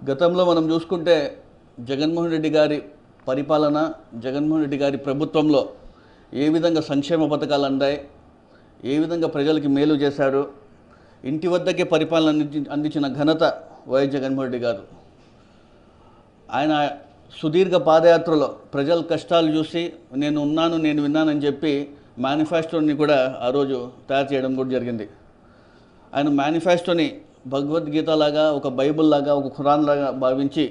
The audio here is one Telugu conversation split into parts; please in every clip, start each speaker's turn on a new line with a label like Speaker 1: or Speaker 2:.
Speaker 1: గతంలో మనం చూసుకుంటే జగన్మోహన్ రెడ్డి గారి పరిపాలన, జగన్మోహన్ రెడ్డి గారి ప్రభుత్వంలో ఏ విధంగా సంక్షేమ పథకాలు అందాయి, ఏ విధంగా ప్రజలకి మేలు చేశారు, ఇంటి వద్దకే పరిపాలన అందించిన ఘనత వైఎస్ జగన్మోహన్ రెడ్డి గారు. ఆయన సుదీర్ఘ పాదయాత్రలో ప్రజల కష్టాలు చూసి నేను ఉన్నాను, నేను విన్నానని చెప్పి మేనిఫెస్టోని కూడా ఆ రోజు తయారు చేయడం కూడా జరిగింది. ఆయన మేనిఫెస్టోని భగవద్గీత లాగా, ఒక బైబుల్ లాగా, ఒక ఖురాన్ లాగా భావించి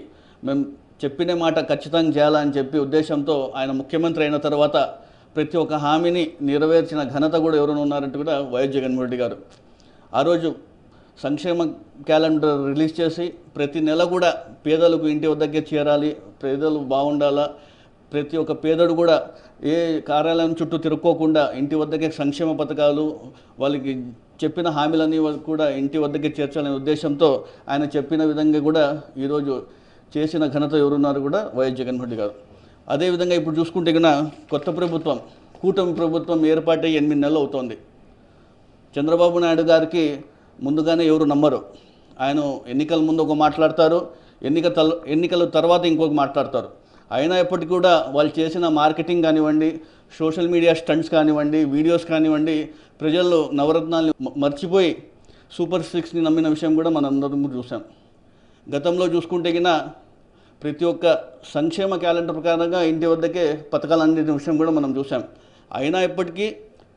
Speaker 1: మేము చెప్పిన మాట ఖచ్చితంగా చేయాలని చెప్పి ఉద్దేశంతో ఆయన ముఖ్యమంత్రి అయిన తర్వాత ప్రతి ఒక్క హామీని నెరవేర్చిన ఘనత కూడా ఎవరైనా ఉన్నారంటే కూడా వైఎస్ జగన్మోహన్ రెడ్డి గారు. ఆ రోజు సంక్షేమ క్యాలెండర్ రిలీజ్ చేసి ప్రతి నెల కూడా పేదలకు ఇంటి వద్దకే చేరాలి, పేదలు బాగుండాలా, ప్రతి ఒక్క పేదడు కూడా ఏ కార్యాలయం చుట్టూ తిరుక్కోకుండా ఇంటి వద్దకే సంక్షేమ పథకాలు, వాళ్ళకి చెప్పిన హామీలన్నీ కూడా ఇంటి వద్దకే చేర్చాలనే ఉద్దేశంతో ఆయన చెప్పిన విధంగా కూడా ఈరోజు చేసిన ఘనత ఎవరున్నారు కూడా వైఎస్ జగన్మోహన్ రెడ్డి గారు. అదేవిధంగా ఇప్పుడు చూసుకుంటే కన్నా కొత్త ప్రభుత్వం, కూటమి ప్రభుత్వం ఏర్పాటై 8 నెలలు అవుతోంది. చంద్రబాబు నాయుడు గారికి ముందుగానే ఎవరు నమ్మరు. ఆయన ఎన్నికల ముందు ఒక మాట్లాడతారు, ఎన్నికల తర్వాత ఇంకొక మాట్లాడతారు. అయినా ఎప్పటికీ కూడా వాళ్ళు చేసిన మార్కెటింగ్ కానివ్వండి, సోషల్ మీడియా స్టంట్స్ కానివ్వండి, వీడియోస్ కానివ్వండి, ప్రజలు నవరత్నాల్ని మర్చిపోయి సూపర్ 6ని నమ్మిన విషయం కూడా మనం అందరం చూసాం. గతంలో చూసుకుంటే కినా ప్రతి ఒక్క సంక్షేమ క్యాలెండర్ ప్రకారంగా ఇంటి వద్దకే పథకాలు అందిన విషయం కూడా మనం చూసాం. అయినా ఇప్పటికీ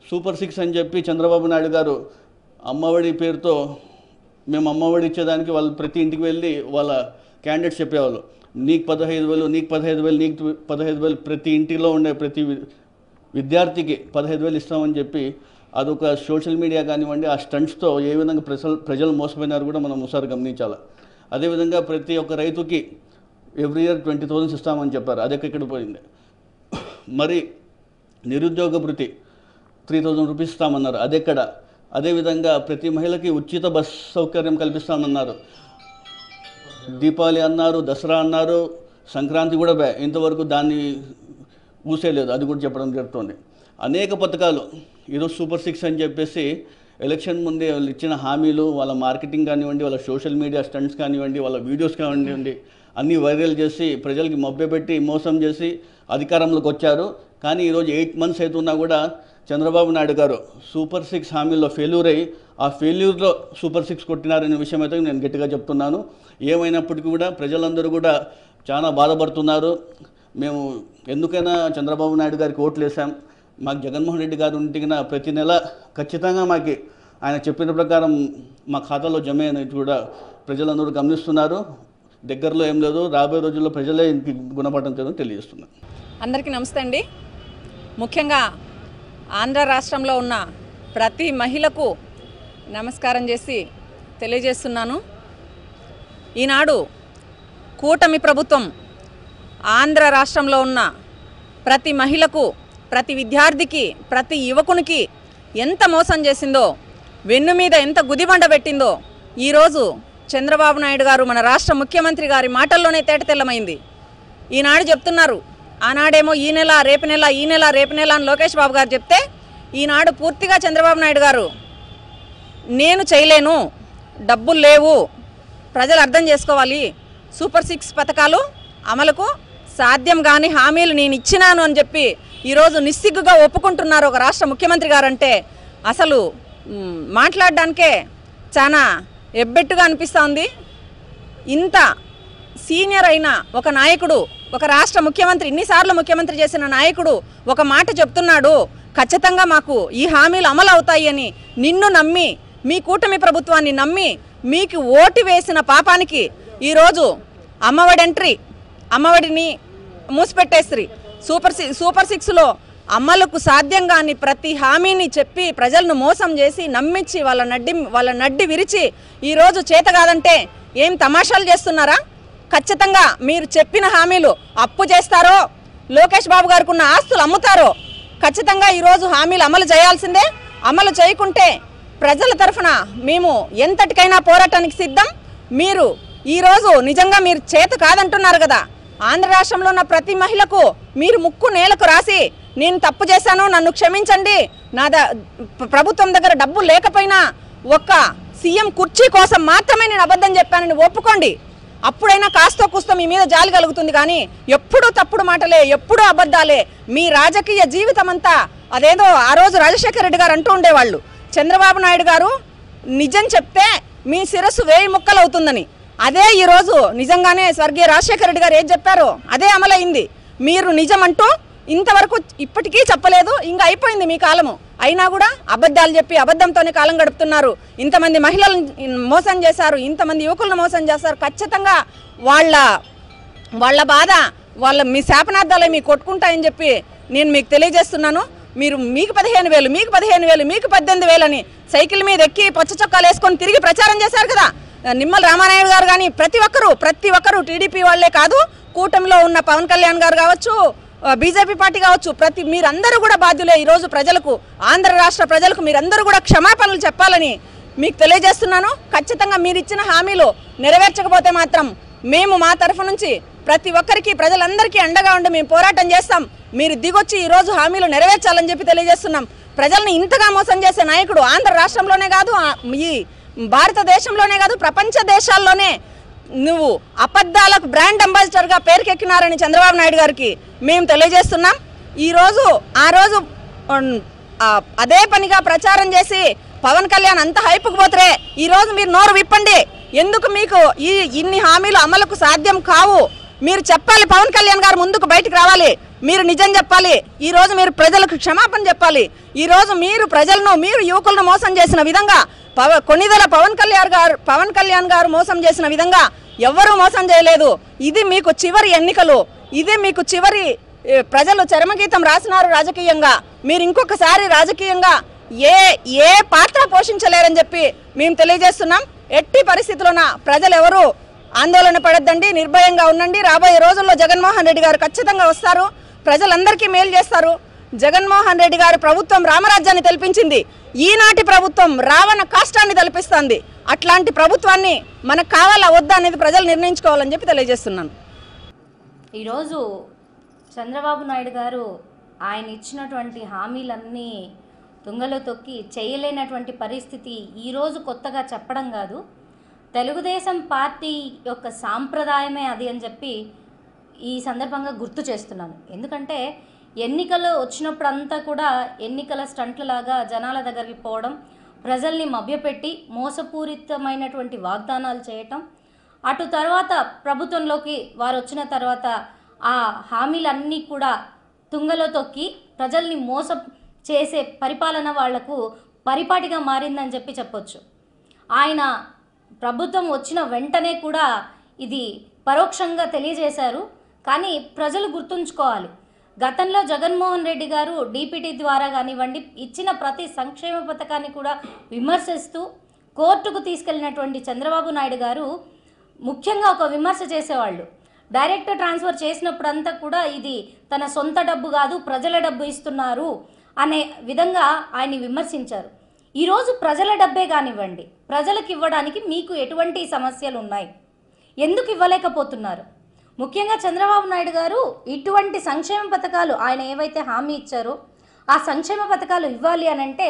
Speaker 1: సూపర్ 6 అని చెప్పి చంద్రబాబు నాయుడు గారు అమ్మఒడి పేరుతో మేము అమ్మఒడి ఇచ్చేదానికి వాళ్ళు ప్రతి ఇంటికి వెళ్ళి వాళ్ళ క్యాండిడేట్స్ చెప్పేవాళ్ళు, నీకు 15,000, నీకు 15,000, నీకు 15,000, ప్రతి ఇంటిలో ఉండే ప్రతి విద్యార్థికి 15,000 ఇస్తామని చెప్పి అదొక సోషల్ మీడియా కానివ్వండి, ఆ స్టంట్స్తో ఏ విధంగా ప్రజలు మోసపోయినారు కూడా మనం ఒకసారి గమనించాలి. అదేవిధంగా ప్రతి ఒక్క రైతుకి ఎవ్రీ ఇయర్ 20,000 ఇస్తామని చెప్పారు, అది ఎక్కడ పోయింది. మరి నిరుద్యోగ భృతి 3,000 రూపీస్ ఇస్తామన్నారు, అదెక్కడ. అదేవిధంగా ప్రతి మహిళకి ఉచిత బస్ సౌకర్యం కల్పిస్తామన్నారు, దీపావళి అన్నారు, దసరా అన్నారు, సంక్రాంతి కూడా ఇంతవరకు దాన్ని ఊసేయలేదు, అది కూడా చెప్పడం జరుగుతుంది. అనేక పథకాలు ఈరోజు సూపర్ 6 అని చెప్పేసి ఎలక్షన్ ముందే వాళ్ళు ఇచ్చిన హామీలు, వాళ్ళ మార్కెటింగ్ కానివ్వండి, వాళ్ళ సోషల్ మీడియా స్టంట్స్ కానివ్వండి, వాళ్ళ వీడియోస్ కానివ్వండి, అన్నీ వైరల్ చేసి ప్రజలకి మభ్యపెట్టి మోసం చేసి అధికారంలోకి వచ్చారు. కానీ ఈరోజు 8 మంత్స్ అవుతున్నా కూడా చంద్రబాబు నాయుడు గారు సూపర్ 6 హామీల్లో ఫెయిల్యూర్ అయ్యి ఆ ఫెయిల్యూర్లో సూపర్ 6 కొట్టినారనే విషయం అయితే నేను గట్టిగా చెప్తున్నాను. ఏమైనప్పటికీ కూడా ప్రజలందరూ కూడా చాలా బాధపడుతున్నారు. మేము ఎందుకైనా చంద్రబాబు నాయుడు గారికి ఓట్లు వేసాం, మాకు జగన్మోహన్ రెడ్డి గారు ఇంటికి ప్రతి నెల ఖచ్చితంగా మాకు ఆయన చెప్పిన ప్రకారం మా ఖాతాలో జమ అనేది కూడా ప్రజలందరూ గమనిస్తున్నారు. దగ్గరలో ఏం లేదు, రాబోయే రోజుల్లో ప్రజలే గుణపడటం లేదని తెలియజేస్తున్నారు.
Speaker 2: అందరికీ నమస్తే అండి. ముఖ్యంగా ఆంధ్ర రాష్ట్రంలో ఉన్న ప్రతి మహిళకు నమస్కారం చేసి తెలియజేస్తున్నాను. ఈనాడు కూటమి ప్రభుత్వం ఆంధ్ర రాష్ట్రంలో ఉన్న ప్రతి మహిళకు, ప్రతి విద్యార్థికి, ప్రతి యువకునికి ఎంత మోసం చేసిందో, వెన్ను మీద ఎంత గుదిబండ పెట్టిందో ఈరోజు చంద్రబాబు నాయుడు గారు మన రాష్ట్ర ముఖ్యమంత్రి గారి మాటల్లోనే తేటతెల్లమైంది. ఈనాడు చెప్తున్నారు, ఆనాడేమో ఈ నెల రేపు నెల, ఈ నెల రేపు నెల అని లోకేష్ బాబు గారు చెప్తే, ఈనాడు పూర్తిగా చంద్రబాబు నాయుడు గారు నేను చేయలేను, డబ్బులు లేవు, ప్రజలు అర్థం చేసుకోవాలి, సూపర్ 6 పథకాలు అమలుకు సాధ్యం కాని హామీలు నేను ఇచ్చినాను అని చెప్పి ఈరోజు నిస్సిగ్గుగా ఒప్పుకుంటున్నారు ఒక రాష్ట్ర ముఖ్యమంత్రి గారంటే అసలు మాట్లాడడానికే చాలా ఎబ్బెట్టుగా అనిపిస్తోంది. ఇంత సీనియర్ అయిన ఒక నాయకుడు, ఒక రాష్ట్ర ముఖ్యమంత్రి, ఇన్నిసార్లు ముఖ్యమంత్రి చేసిన నాయకుడు ఒక మాట చెప్తున్నాడు, ఖచ్చితంగా మాకు ఈ హామీలు అమలు అవుతాయి అని. నిన్ను నమ్మి, మీ కూటమి ప్రభుత్వాన్ని నమ్మి మీకు ఓటు వేసిన పాపానికి ఈరోజు అమ్మఒడి ఎంట్రీ, అమ్మఒడిని మూసిపెట్టేసి సూపర్ 6లో అమలుకు సాధ్యం కాని ప్రతి హామీని చెప్పి ప్రజలను మోసం చేసి నమ్మించి వాళ్ళ నడ్డి విరిచి ఈరోజు చేత కాదంటే ఏం తమాషాలు చేస్తున్నారా? ఖచ్చితంగా మీరు చెప్పిన హామీలు అప్పు చేస్తారో, లోకేష్ బాబు గారికి ఉన్న ఆస్తులు అమ్ముతారో, ఖచ్చితంగా ఈరోజు హామీలు అమలు చేయాల్సిందే. అమలు చేయకుంటే ప్రజల తరఫున మేము ఎంతటికైనా పోరాటానికి సిద్ధం. మీరు ఈరోజు నిజంగా మీరు చేత కాదంటున్నారు కదా, ఆంధ్ర రాష్ట్రంలో ఉన్న ప్రతి మహిళకు మీరు ముక్కు నేలకు రాసి నేను తప్పు చేశాను, నన్ను క్షమించండి, ప్రభుత్వం దగ్గర డబ్బు లేకపోయినా ఒక్క సీఎం కుర్చీ కోసం మాత్రమే నేను అబద్ధం చెప్పానని ఒప్పుకోండి. అప్పుడైనా కాస్తో కూస్తో మీ మీద జాలి కలుగుతుంది. కానీ ఎప్పుడూ తప్పుడు మాటలే, ఎప్పుడూ అబద్ధాలే. మీ రాజకీయ జీవితం అంతా అదేదో ఆ రోజు రాజశేఖర రెడ్డి గారు అంటూ ఉండేవాళ్ళు, చంద్రబాబు నాయుడు గారు నిజం చెప్తే మీ శిరస్సు 1000 ముక్కలు అవుతుందని. అదే ఈరోజు నిజంగానే స్వర్గీయ రాజశేఖర రెడ్డి గారు ఏం చెప్పారో అదే అమలైంది. మీరు నిజం అంటూ ఇంతవరకు ఇప్పటికీ చెప్పలేదు, ఇంకా అయిపోయింది మీ కాలము. అయినా కూడా అబద్ధాలు చెప్పి అబద్ధంతోనే కాలం గడుపుతున్నారు. ఇంతమంది మహిళలను మోసం చేశారు, ఇంతమంది యువకులను మోసం చేశారు. ఖచ్చితంగా వాళ్ళ బాధ మీ శాపనార్థాలే మీకు కొట్టుకుంటాయని చెప్పి నేను మీకు తెలియజేస్తున్నాను. మీకు 15,000, మీకు 15,000, మీకు 18,000 అని సైకిల్ మీద ఎక్కి పచ్చ చొక్కాలు వేసుకొని తిరిగి ప్రచారం చేశారు కదా నిమ్మల రామానాయుడు గారు. కానీ ప్రతి ఒక్కరు టీడీపీ వాళ్లే కాదు, కూటమిలో ఉన్న పవన్ కళ్యాణ్ గారు కావచ్చు, బీజేపీ పార్టీ కావచ్చు, మీరందరూ కూడా బాధ్యులే. ఈరోజు ప్రజలకు, ఆంధ్ర రాష్ట్ర ప్రజలకు మీరందరూ కూడా క్షమాపణలు చెప్పాలని మీకు తెలియజేస్తున్నాను. ఖచ్చితంగా మీరు ఇచ్చిన హామీలు నెరవేర్చకపోతే మాత్రం మేము మా తరఫు నుంచి ప్రతి ఒక్కరికి, ప్రజలందరికీ అండగా ఉండి మేము పోరాటం చేస్తాం. మీరు దిగొచ్చి ఈరోజు హామీలు నెరవేర్చాలని చెప్పి తెలియజేస్తున్నాం. ప్రజల్ని ఇంతగా మోసం చేసే నాయకుడు ఆంధ్ర రాష్ట్రంలోనే కాదు, ఈ భారతదేశంలోనే కాదు, ప్రపంచ దేశాల్లోనే నువ్వు అబద్ధాలకు బ్రాండ్ అంబాసిడర్గా పేరుకెక్కినారని చంద్రబాబు నాయుడు గారికి మేము తెలియజేస్తున్నాం. ఆ రోజు అదే పనిగా ప్రచారం చేసి పవన్ కళ్యాణ్ అంత హైపుకు పోతే ఈరోజు మీరు నోరు విప్పండి. ఎందుకు మీకు ఇన్ని హామీలు అమలుకు సాధ్యం కావు? మీరు చెప్పాలి, పవన్ కళ్యాణ్ గారు ముందుకు బయటకు రావాలి, మీరు నిజం చెప్పాలి. ఈరోజు మీరు ప్రజలకు క్షమాపణ చెప్పాలి. ఈరోజు మీరు ప్రజలను, మీరు యువకులను మోసం చేసిన విధంగా కొన్నిదల పవన్ కళ్యాణ్ గారు మోసం చేసిన విధంగా ఎవ్వరూ మోసం చేయలేదు. ఇది మీకు చివరి ఎన్నికలు, ఇది మీకు చివరి ప్రజలు చరమగీతం రాసినారు రాజకీయంగా. మీరు ఇంకొకసారి రాజకీయంగా ఏ పాత్ర పోషించలేరని చెప్పి మేము తెలియజేస్తున్నాం. ఎట్టి పరిస్థితుల్లోన ప్రజలు ఎవరు ఆందోళన పడద్దండి, నిర్భయంగా ఉండండి. రాబోయే రోజుల్లో జగన్మోహన్ రెడ్డి గారు ఖచ్చితంగా వస్తారు, ప్రజలందరికీ మేలు చేస్తారు. జగన్మోహన్ రెడ్డి గారి ప్రభుత్వం రామరాజ్యాన్ని తెల్పించింది, ఈనాటి ప్రభుత్వం రావణ కాష్టాన్ని తలపిస్తుంది. అట్లాంటి ప్రభుత్వాన్ని మనకు కావాలా వద్దా అనేది ప్రజలు నిర్ణయించుకోవాలని చెప్పి తెలియజేస్తున్నాను.
Speaker 3: ఈరోజు చంద్రబాబు నాయుడు గారు ఆయన ఇచ్చినటువంటి హామీలన్నీ తుంగలో తొక్కి చేయలేనటువంటి పరిస్థితి ఈరోజు కొత్తగా చెప్పడం కాదు, తెలుగుదేశం పార్టీ యొక్క సాంప్రదాయమే అది అని చెప్పి ఈ సందర్భంగా గుర్తు చేస్తున్నాను. ఎందుకంటే ఎన్నికలు వచ్చినప్పుడంతా కూడా ఎన్నికల స్టంట్లలాగా జనాల దగ్గరికి పోవడం, ప్రజల్ని మభ్యపెట్టి మోసపూరితమైనటువంటి వాగ్దానాలు చేయటం, అటు తర్వాత ప్రభుత్వంలోకి వారు వచ్చిన తర్వాత ఆ హామీలన్నీ కూడా తుంగలో తొక్కి ప్రజల్ని మోసం చేసే పరిపాలన వాళ్లకు పరిపాటిగా మారిందని చెప్పి చెప్పొచ్చు. ఆయన ప్రభుత్వం వచ్చిన వెంటనే కూడా ఇది పరోక్షంగా తెలియజేశారు. కానీ ప్రజలు గుర్తుంచుకోవాలి, గతంలో జగన్మోహన్ రెడ్డి గారు డీపీటీ ద్వారా కానివ్వండి ఇచ్చిన ప్రతి సంక్షేమ పథకాన్ని కూడా విమర్శిస్తూ కోర్టుకు తీసుకెళ్ళినటువంటి చంద్రబాబు నాయుడు గారు ముఖ్యంగా ఒక విమర్శ చేసేవాళ్ళు. డైరెక్ట్ ట్రాన్స్ఫర్ చేసినప్పుడంతా కూడా ఇది తన సొంత డబ్బు కాదు, ప్రజల డబ్బు ఇస్తున్నారు అనే విధంగా ఆయన్ని విమర్శించారు. ఈరోజు ప్రజల డబ్బే కానివ్వండి, ప్రజలకు ఇవ్వడానికి మీకు ఎటువంటి సమస్యలు ఉన్నాయి, ఎందుకు ఇవ్వలేకపోతున్నారు? ముఖ్యంగా చంద్రబాబు నాయుడు గారు ఇటువంటి సంక్షేమ పథకాలు ఆయన ఏవైతే హామీ ఇచ్చారో ఆ సంక్షేమ పథకాలు ఇవ్వాలి అని అంటే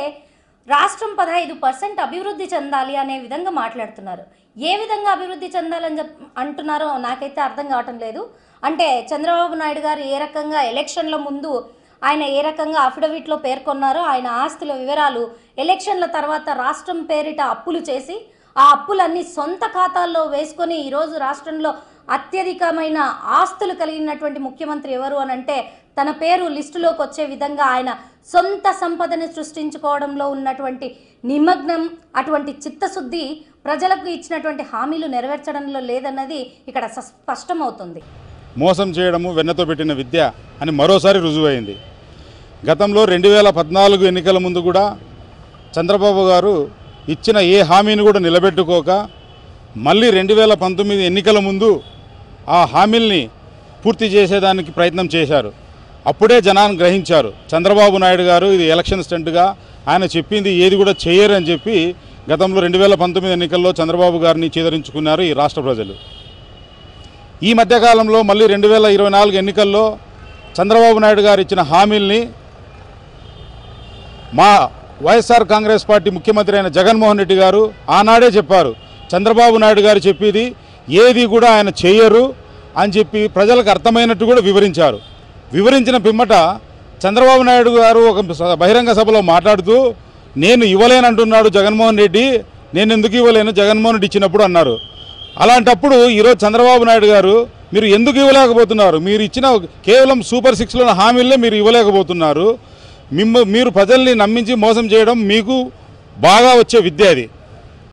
Speaker 3: రాష్ట్రం 15% అభివృద్ధి చెందాలి అనే విధంగా మాట్లాడుతున్నారు. ఏ విధంగా అభివృద్ధి చెందాలని అంటున్నారో నాకైతే అర్థం కావటం లేదు. అంటే చంద్రబాబు నాయుడు గారు ఏ రకంగా ఎలక్షన్ల ముందు ఆయన ఏ రకంగా అఫిడవిట్లో పేర్కొన్నారో ఆయన ఆస్తుల వివరాలు ఎలక్షన్ల తర్వాత రాష్ట్రం పేరిట అప్పులు చేసి ఆ అప్పులన్నీ సొంత ఖాతాల్లో వేసుకొని ఈరోజు రాష్ట్రంలో అత్యధికమైన ఆస్తులు కలిగినటువంటి ముఖ్యమంత్రి ఎవరు అని అంటే తన పేరు లిస్టులోకి వచ్చే విధంగా ఆయన సొంత సంపదని సృష్టించుకోవడంలో ఉన్నటువంటి నిమగ్నం, అటువంటి చిత్తశుద్ధి ప్రజలకు ఇచ్చినటువంటి హామీలు నెరవేర్చడంలో లేదన్నది ఇక్కడ స్పష్టమవుతుంది.
Speaker 4: మోసం చేయడము వెన్నతో పెట్టిన విద్య అని మరోసారి రుజువైంది. గతంలో 2014 ఎన్నికల ముందు కూడా చంద్రబాబు గారు ఇచ్చిన ఏ హామీని కూడా నిలబెట్టుకోక మళ్ళీ 2019 ఎన్నికల ముందు ఆ హామీల్ని పూర్తి చేసేదానికి ప్రయత్నం చేశారు. అప్పుడే జనాన్ని గ్రహించారు చంద్రబాబు నాయుడు గారు ఇది ఎలక్షన్ స్టంట్గా ఆయన చెప్పింది ఏది కూడా చేయరు అని చెప్పి గతంలో 2019 ఎన్నికల్లో చంద్రబాబు గారిని చేదరించుకున్నారు ఈ రాష్ట్ర ప్రజలు. ఈ మధ్యకాలంలో మళ్ళీ 2024 ఎన్నికల్లో చంద్రబాబు నాయుడు గారు ఇచ్చిన హామీల్ని మా వైఎస్ఆర్ కాంగ్రెస్ పార్టీ ముఖ్యమంత్రి అయిన జగన్మోహన్ రెడ్డి గారు ఆనాడే చెప్పారు, చంద్రబాబు నాయుడు గారు చెప్పేది ఏది కూడా ఆయన చేయరు అని చెప్పి ప్రజలకు అర్థమైనట్టు కూడా వివరించారు. వివరించిన పిమ్మట చంద్రబాబు నాయుడు గారు ఒక బహిరంగ సభలో మాట్లాడుతూ నేను ఇవ్వలేనంటున్నాడు జగన్మోహన్ రెడ్డి, నేను ఎందుకు ఇవ్వలేను, జగన్మోహన్ రెడ్డి ఇచ్చినప్పుడు అన్నారు. అలాంటప్పుడు ఈరోజు చంద్రబాబు నాయుడు గారు మీరు ఎందుకు ఇవ్వలేకపోతున్నారు, మీరు ఇచ్చిన కేవలం సూపర్ 6లో హామీలనే మీరు ఇవ్వలేకపోతున్నారు, మీరు ప్రజల్ని నమ్మించి మోసం చేయడం మీకు బాగా వచ్చే విద్య అది.